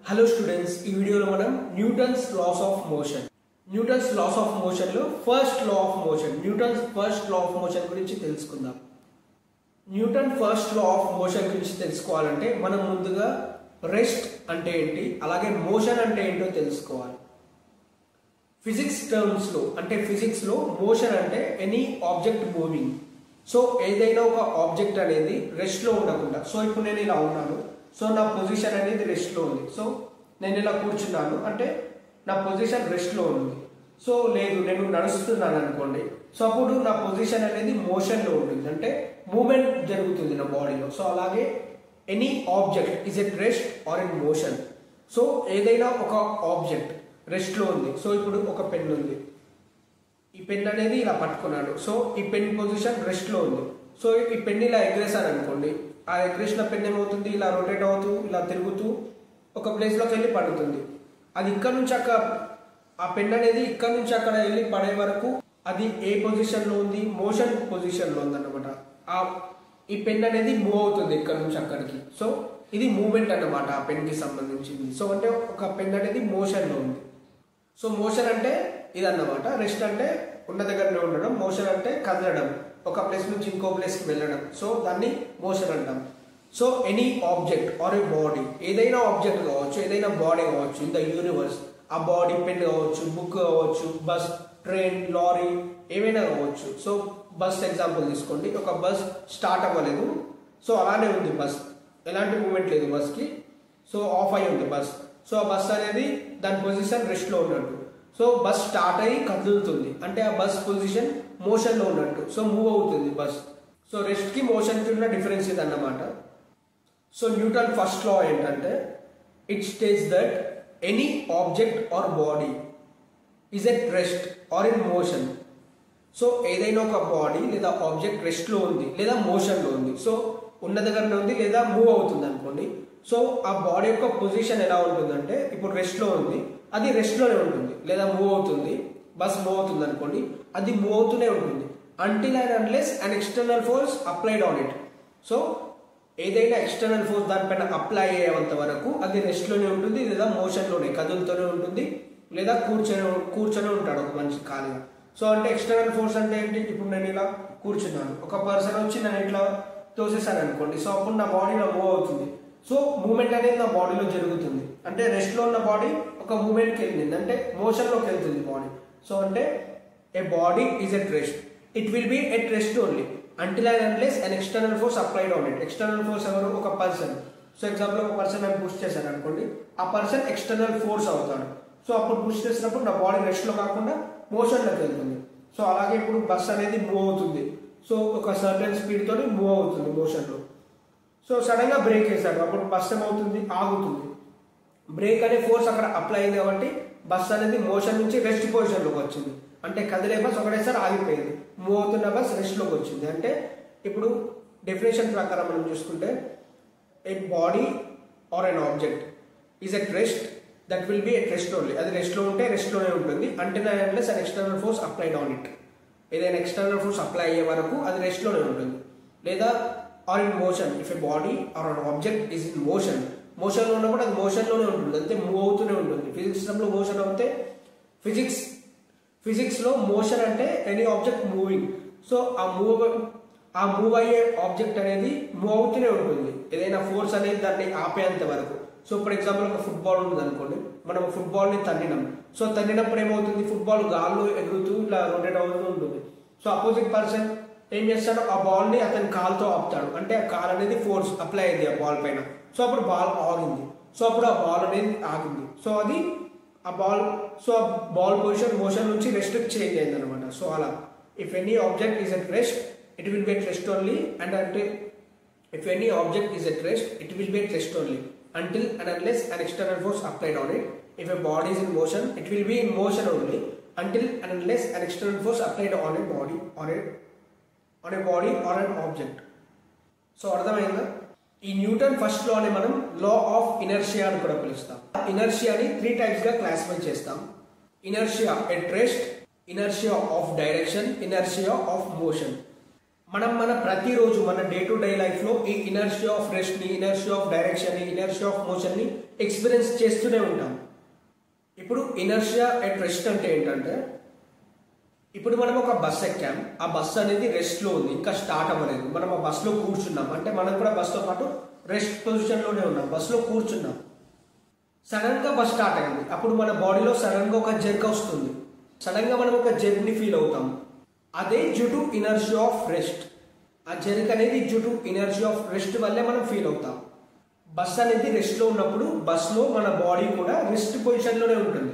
Hello students, ఈ వీడియోలో మనం న్యూటన్స్ లాస్ ఆఫ్ మోషన్ లో first law of motion Newton's first law of motion గురించి తెలుసుకుందాం. Newton first law of motion గురించి తెలుసుకోవాలంటే మనం ముందుగా రెస్ట్ అంటే ఏంటి, అలాగే మోషన్ అంటే ఏంటో తెలుసుకోవాలి. ఫిజిక్స్ టర్మ్స్ లో అంటే ఫిజిక్స్ లో మోషన్ అంటే ఎనీ ఆబ్జెక్ట్ మూవింగ్. సో ఏదైనా ఒక ఆబ్జెక్ట్ అనేది రెస్ట్ లో ఉండకుండా, సో ఇప్పుడు నేను ఇలా ఉన్నాను, సో నా పొజిషన్ అనేది రెస్ట్ లో ఉంది. సో నేను ఇలా కూర్చున్నాను అంటే నా పొజిషన్ రెస్ట్ లో ఉంది. సో లేదు, నేను నడుస్తున్నాను అనుకోండి, సో అప్పుడు నా పొజిషన్ అనేది మోషన్ లో ఉంటుంది, అంటే మూమెంట్ జరుగుతుంది నా బాడీలో. సో అలాగే any object is at rest or in motion. So ఏదైనా ఒక ఆబ్జెక్ట్ రెస్ట్ లో ఉంది. సో ఇప్పుడు ఒక పెన్ ఉంది, ఈ పెన్ అనేది ఇలా పట్టుకున్నాను, సో ఈ పెన్ పొజిషన్ రెస్ట్ లో ఉంది. సో ఈ పెన్ ఇలా ఎగరేసాను అనుకోండి, ఆ ఎగరేసిన పెన్ ఏమవుతుంది, ఇలా రొటేట్ అవుతూ ఇలా తిరుగుతూ ఒక ప్లేస్ లోకి వెళ్ళి పడుతుంది. అది ఇక్కడ నుంచి అక్కడ, ఆ పెన్ అనేది ఇక్కడ నుంచి అక్కడ వెళ్ళి పడే వరకు అది ఏ పొజిషన్ లో ఉంది, మోషన్ పొజిషన్ లో ఉంది అనమాట. ఈ పెన్ అనేది మూవ్ అవుతుంది ఇక్కడ నుంచి అక్కడికి. సో ఇది మూవ్మెంట్ అన్నమాట ఆ పెన్ కి సంబంధించింది. సో అంటే ఒక పెన్ అనేది మోషన్ లో ఉంది. సో మోషన్ అంటే ఇదన్నమాట. రెస్ట్ అంటే ఉన్న దగ్గరనే ఉండడం, మోషన్ అంటే కదలడం, ఒక ప్లేస్ నుంచి ఇంకో ప్లేస్ కి వెళ్ళడం. సో దాన్ని మోషన్ అంటాం. So any object or a body, ఏదైనా ఆబ్జెక్ట్ కావచ్చు, ఏదైనా బాడీ కావచ్చు ఇన్ ద యూనివర్స్. ఆ బాడీ పెన్ కావచ్చు, బుక్ కావచ్చు, బస్, ట్రైన్, లారీ, ఏమైనా కావచ్చు. సో బస్ ఎగ్జాంపుల్ తీసుకోండి, ఒక బస్ స్టార్ట్ అవ్వలేదు, సో అలానే ఉంది బస్, ఎలాంటి మూమెంట్ లేదు బస్ కి, సో ఆఫ్ అయి ఉంది బస్. సో ఆ బస్ అనేది దాని పొజిషన్ రెస్ట్ లో ఉన్నట్టు. సో బస్ స్టార్ట్ అయ్యి కదులుతుంది అంటే ఆ బస్ పొజిషన్ మోషన్ లో ఉన్నట్టు. సో మూవ్ అవుతుంది బస్. సో రెస్ట్ కి మోషన్ కి ఉన్న డిఫరెన్స్ ఇది అన్నమాట. సో న్యూటన్ ఫస్ట్ లా ఏంటంటే it states that any object or body is at rest or in motion. So ఏదైనా ఒక బాడీ లేదా ఆబ్జెక్ట్ రెస్ట్ లో ఉంది లేదా మోషన్ లో ఉంది. సో ఉన్న దగ్గరనే ఉంది లేదా మూవ్ అవుతుంది అనుకోండి. సో ఆ బాడీ యొక్క పొజిషన్ ఎలా ఉంటుందంటే, ఇప్పుడు రెస్ట్ లో ఉంది, అది రెస్ట్ లోనే ఉంటుంది, లేదా మూవ్ అవుతుంది, బస్ మూవ్ అవుతుంది అనుకోండి, అది మూవ్ అవుతూనే ఉంటుంది until and unless an external force applied on it. So ఏదైనా ఎక్స్టర్నల్ ఫోర్స్ దానిపైన అప్లై అయ్యేంత వరకు అది రెస్ట్ లోనే ఉంటుంది, లేదా మోషన్ లోనే కదులుతూనే ఉంటుంది, లేదా కూర్చొని ఉంటాడు ఒక మనిషి ఖాళీగా. సో అంటే ఎక్స్టర్నల్ ఫోర్స్ అంటే ఏంటి, ఇప్పుడు నేను ఇలా కూర్చున్నాను, ఒక పర్సన్ వచ్చి నన్ను ఇట్లా తోసేసాను అనుకోండి, సో అప్పుడు నా బాడీలో మూవ్ అవుతుంది. సో మూమెంట్ అనేది నా బాడీలో జరుగుతుంది, అంటే రెస్ట్ లో ఉన్న బాడీ ఒక మూమెంట్కి వెళ్ళింది, అంటే మోషన్ లోకి వెళ్తుంది బాడీ. సో అంటే a body is at rest, it will be at rest only until and unless an external force applied on it. External force ఎవరు, ఒక పర్సన్. సో ఎగ్జాంపుల్ ఒక పర్సన్ నేను పుష్ చేశాను అనుకోండి, ఆ పర్సన్ ఎక్స్టర్నల్ ఫోర్స్ అవుతాడు. So అప్పుడు push చేసినప్పుడు నా బాడీ రెస్ట్ లో కాకుండా మోషన్ లోకి వెళ్తుంది. సో అలాగే ఇప్పుడు బస్ అనేది మూవ్ అవుతుంది, సో ఒక సర్టెన్ స్పీడ్ తోటి మూవ్ అవుతుంది మోషన్ లో. సో సడన్ గా బ్రేక్ వేసాడు, అప్పుడు బస్ ఏమవుతుంది, ఆగుతుంది. బ్రేక్ అనే ఫోర్స్ అక్కడ అప్లై అయింది కాబట్టి బస్ అనేది మోషన్ నుంచి రెస్ట్ పొజిషన్ లోకి వచ్చింది, అంటే కదిలే బస్ ఒకటేసారి ఆగిపోయింది, మూవ్ అవుతున్న బస్ రెస్ట్ లోకి వచ్చింది. అంటే ఇప్పుడు డెఫినేషన్ ప్రకారం మనం చూసుకుంటే a body or an object is at rest, that will be at rest only. అది రెస్ట్ లో ఉంటే రెస్ట్ లోనే ఉంటుంది until and unless an external force applied on it. ఏదైనా ఎక్స్టర్నల్ ఫోర్స్ అప్లై అయ్యే వరకు అది రెస్ట్ లోనే ఉంటుంది, లేదా or in motion. If a body or an object is in motion, motion లో ఉన్నప్పుడు అది మోషన్ లోనే ఉంటుంది, అంతే మూవ్ అవుతూనే ఉంటుంది. ఫిజిక్స్ లో మోషన్ అవుతే ఫిజిక్స్ లో మోషన్ అంటే ఎనీ ఆబ్జెక్ట్ మూవింగ్. సో ఆ మూవ్ అయ్యే ఆబ్జెక్ట్ అనేది మూవ్ అవుతూనే ఉంటుంది, ఏదైనా ఫోర్స్ అనేది దాన్ని ఆపేంత వరకు. సో ఫర్ ఎగ్జాంపుల్ ఒక ఫుట్బాల్ ఉంటుంది అనుకోండి, మనం ఫుట్బాల్ ని తన్నినాం, సో తన్నినప్పుడు ఏమవుతుంది, ఫుట్బాల్ గాల్లో ఎగురుతూ ఇలా రొటేట్ అవుతూ ఉంటుంది. సో అపోజిట్ పర్సన్ ఏం చేస్తాడు, ఆ బాల్ ని అతని కాల్తో ఆపుతాడు, అంటే ఆ కాల్ అనేది ఫోర్స్ అప్లై అయింది ఆ బాల్ పైన. సో అప్పుడు బాల్ ఆగింది, సో అప్పుడు ఆ బాల్ అనేది ఆగింది. సో అది ఆ బాల్ పొజిషన్ మోషన్ నుంచి రెస్ట్ చేంజ్ అయింది అనమాట. సో అలా if any object is at rest it will be at rest only, and అంటే if any object is at rest it will be at rest only until and unless an external force applied on it. If a body is in motion, it will be in motion only until and unless an external force applied on a body or an object. So అర్థమైందా? ఈ Newton first లా ని మనం law of inertia అని కూడా పిలుస్తాం. ఇనర్షియాని 3 types గా classify చేస్తాం. Inertia at rest, inertia of direction, inertia of motion. మన ప్రతిరోజు మన డే టు డే లైఫ్ లో ఈ ఇనర్షియా ఆఫ్ రెస్ట్ ని, ఇనర్షియా ఆఫ్ డైరెక్షన్ ని, ఇనర్షియా ఆఫ్ మోషన్ ని ఎక్స్పీరియన్స్ చేస్తూనే ఉంటాం. ఇప్పుడు ఇనర్షియా ఎట్ రెస్ట్ అంటే ఏంటంటే, ఇప్పుడు మనం ఒక బస్ ఎక్కాం, ఆ బస్ అనేది రెస్ట్ లో ఉంది, ఇంకా స్టార్ట్ అవ్వలేదు. మనం ఆ బస్ లో కూర్చున్నాం అంటే మనం కూడా బస్ తో పాటు రెస్ట్ పొజిషన్ లోనే ఉన్నాం, బస్ లో కూర్చున్నాం. సడన్ గా బస్ స్టార్ట్ అయింది, అప్పుడు మన బాడీలో సడన్ గా ఒక జర్క్ వస్తుంది, సడన్ గా మనం ఒక జర్క్ ని ఫీల్ అవుతాం. అదే due to inertia of rest. ఆ జర్క్ అనేది due to inertia of rest వల్లే మనం ఫీల్ అవుతాం. బస్ అనేది రెస్ట్ లో ఉన్నప్పుడు బస్ లో మన బాడీ కూడా రెస్ట్ పొజిషన్ లోనే ఉంటుంది.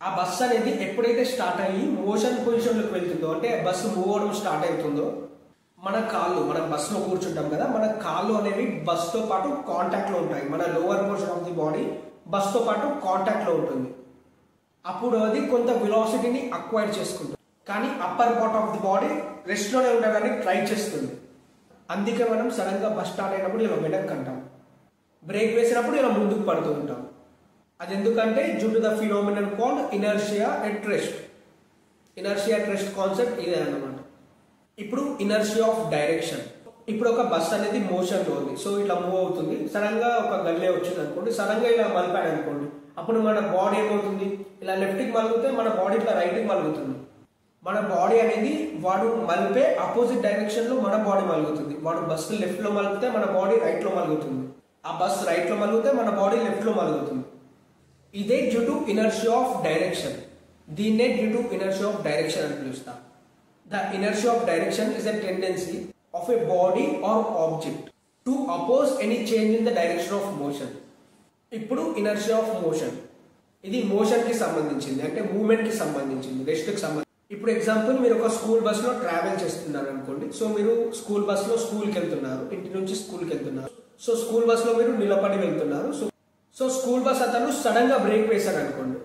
ఆ బస్ అనేది ఎప్పుడైతే స్టార్ట్ అయ్యి మోషన్ పొజిషన్ లోకి వెళ్తుందో, అంటే బస్సు మూవ్ అవడం స్టార్ట్ అవుతుందో, మన కాళ్ళు, మనం బస్సులో కూర్చుంటాం కదా, మన కాళ్ళు అనేవి బస్ తో పాటు కాంటాక్ట్ లో ఉంటాయి. మన lower portion of the body bus తో పాటు కాంటాక్ట్ లో ఉంటుంది. అప్పుడు అది కొంత వెలాసిటీని అక్వైర్ చేసుకుంటుంది. కానీ upper part of the body rest లోనే ఉండడానికి ట్రై చేస్తుంది. అందుకే మనం సడన్ గా బస్ స్టార్ట్ అయినప్పుడు ఇలా వెనక్కి అంటాం, బ్రేక్ వేసినప్పుడు ఇలా ముందుకు పడుతూ ఉంటాం. అది ఎందుకంటే due to the phenomenon called inertia at rest. Inertia at rest concept ఇదే అన్నమాట. ఇప్పుడు ఇనర్షియా ఆఫ్ డైరెక్షన్. ఇప్పుడు ఒక బస్ అనేది మోషన్ లో ఉంది, సో ఇట్లా మూవ్ అవుతుంది. సడన్ గా ఒక గల్లే వచ్చింది అనుకోండి, సడన్ గా ఇలా మలిపాడు అనుకోండి, అప్పుడు మన బాడీ ఏమవుతుంది, ఇలా లెఫ్ట్ కి మలుగుతే మన బాడీ ఇట్లా రైట్ కి మలుగుతుంది. మన బాడీ అనేది వాడు మలిపే అపోజిట్ డైరెక్షన్ లో మన బాడీ మలుగుతుంది. వాడు బస్సు లెఫ్ట్ లో మలిపితే మన బాడీ రైట్ లో మలుగుతుంది, ఆ బస్ రైట్ లో మలిగితే మన బాడీ లెఫ్ట్ లో మలుగుతుంది. ఇదే due to inertia of direction. దీన్నే due to inertia of direction అని పిలుస్తాం. The inertia of direction is a tendency of a body or object to oppose any change in the direction of motion. ఇప్పుడు inertia of motion, ఇది motion కి సంబంధించింది, అంటే movement కి సంబంధించింది, rest కి సంబంధించింది. ఇప్పుడు ఎగ్జాంపుల్, మీరు ఒక స్కూల్ బస్ లో ట్రావెల్ చేస్తున్నారు అనుకోండి. సో మీరు స్కూల్ బస్ లో స్కూల్కి వెళ్తున్నారు, ఇంటి నుంచి స్కూల్కి వెళ్తున్నారు. సో స్కూల్ బస్ లో మీరు నిలబడి వెళ్తున్నారు. సో స్కూల్ బస్ అతను సడన్ గా బ్రేక్ వేశాడు అనుకోండి,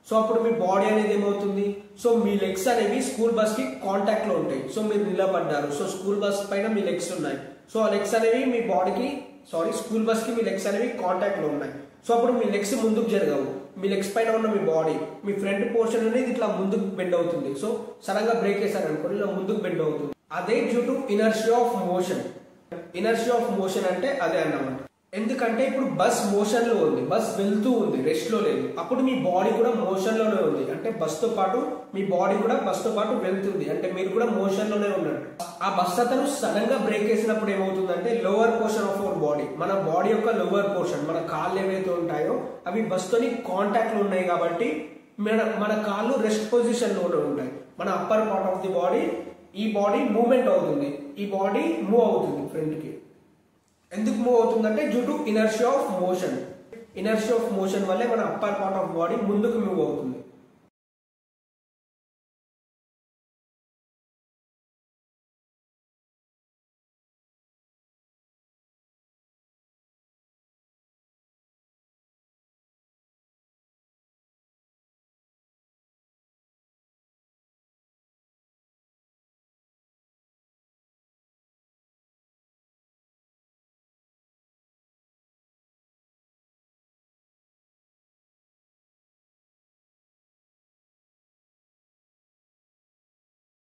సో అప్పుడు మీ బాడీ అనేది ఏమవుతుంది, సో మీ లెగ్స్ అనేవి స్కూల్ బస్ కి కాంటాక్ట్ లో ఉంటాయి. సో మీరు నిలబడ్డారు, సో స్కూల్ బస్ పైన మీ లెగ్స్ ఉన్నాయి, సో ఆ లెగ్స్ అనేవి మీ బాడీకి స్కూల్ బస్ కి మీ లెగ్స్ అనేవి కాంటాక్ట్ లో ఉన్నాయి. సో అప్పుడు మీ లెగ్స్ ముందుకు జరగవు, మీ లెగ్స్ పైన ఉన్న మీ బాడీ, మీ ఫ్రంట్ పోర్షన్ అనేది ఇట్లా ముందుకు బెండ్ అవుతుంది. సో సడన్ గా బ్రేక్ వేశారు అనుకోండి, ఇలా ముందుకు బెండ్ అవుతుంది. అదే due to inertia of motion. Inertia of motion అంటే అదే అన్నమాట. ఎందుకంటే ఇప్పుడు బస్ మోషన్ లో ఉంది, బస్ వెళ్తూ ఉంది, రెస్ట్ లో లేదు. అప్పుడు మీ బాడీ కూడా మోషన్ లోనే ఉంది, అంటే బస్ తో పాటు మీ బాడీ కూడా బస్ తో పాటు వెళ్తుంది, అంటే మీరు కూడా మోషన్ లోనే ఉన్నట్టు. ఆ బస్ అతను సడన్ గా బ్రేక్ వేసినప్పుడు ఏమవుతుందంటే, lower portion of our body, మన బాడీ యొక్క లోవర్ పోర్షన్, మన కాళ్ళు ఏవైతే ఉంటాయో అవి బస్ తోని కాంటాక్ట్ లో ఉన్నాయి కాబట్టి మన కాళ్ళు రెస్ట్ పొజిషన్ లోనే ఉంటాయి. మన upper part of the body, ఈ బాడీ మూవ్మెంట్ అవుతుంది, ఈ బాడీ మూవ్ అవుతుంది ఫ్రంట్ కి. ఎందుకు మూవ్ అవుతుందంటే due to inertia of motion. Inertia of motion వల్లే మన అప్పర్ పార్ట్ ఆఫ్ బాడీ ముందుకు మూవ్ అవుతుంది.